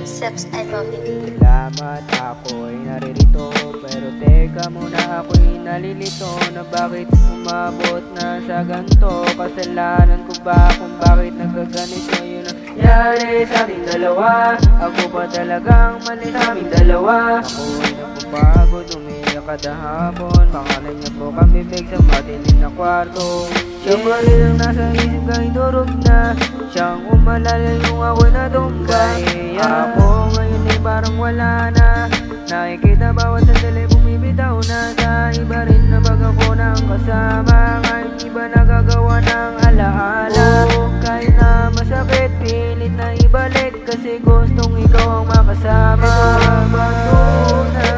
Seps, I love you. Salamat, ako'y naririto. Pero teka muna, ako'y nalilito na bakit umabot na sa ganito. Kasalanan ko ba kung bakit nagkaganito? Yun ang nangyari sa ating dalawa. Ako pa talagang mali sa aming dalawa. Ako'y napapagod, umiyak kada hapon. Pangalan niya po kami big sa matilim na kwarto. Siya pa rin ang nasa isip kahit durog na. Siyang umalala yung ako'y natumbay. Ako ngayon ay parang wala na. Nakikita bawat sandali bumibitaw na. Sa iba rin na bag ako nang kasama. Ngayon iba nagagawa ng alaala. Kahit na masakit pilit na ibalik. Kasi gustong ikaw ang makasama. Patunay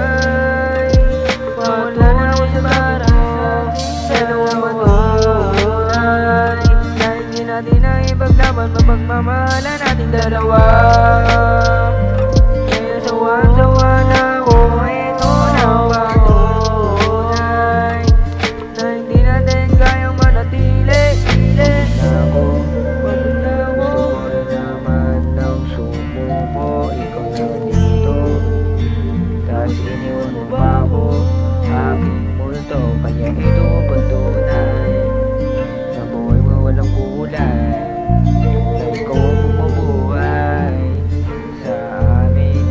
wala na ako sa parang sa dalawang patunay na hindi natin na ipaglaban. Mapagmamahalan natin dalawa. Kaya sawa na ako. Ito na patunay na hindi natin kayang manatili. Pagod na ako. Gusto ko rin naman ng sumo mo. Ikaw na dito. Tas iniwan mo pa ako. Aking multo. Kaya ito patunay na buhay mo walang kulay. Na ikaw ang bumubuhay sa amin,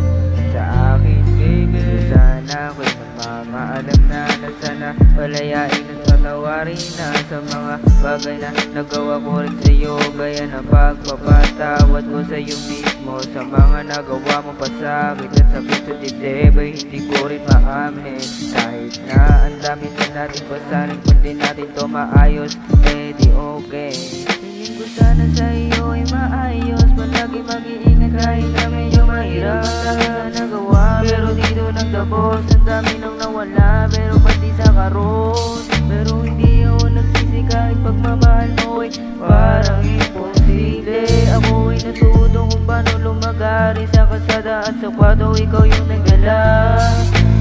sa akin baby. Sana ako'y magmamaalam na sana palayain at patawarin na sa mga bagay na nagawa ko rin sa'yo. Gaya ng pagpapatawad ko sa'yo mismo sa mga nagawa mo pasakit at sakit sa dibdib ay hindi ko rin maamin. Kahit na ang dami na natin pasanin, kung di natin to maayos, eh di okay. Piling ko sana sa iyo ay maayos. Palagi mag-iingat kahit na medyo mahirap. Ang dami na nagawa pero dito nagtapos. Ang dami nang nawala pero pati sa karon. Pero hindi ako nagsisi kahit pagmamahal mo ay parang imposible. Ako ay natuto kung paano lumagari sa kalsada at sa kwarto. Ikaw yung nagdala.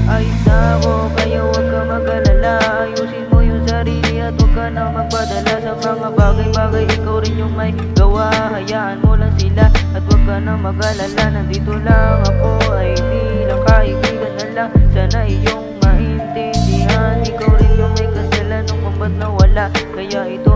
Ayos na ako kaya huwag ka mag-alala. Ayusin mo yung sarili at huwag ka na magpadala sa mga bagay-bagay. Ikaw rin yung may gawa. Hayaan mo lang sila at huwag ka na mag-alala. Nandito lang ako ay bilang kaibigan na lang. Sana iyong maintindihan. Ikaw rin yung may kasalanan kung ba't nawala. Kaya ito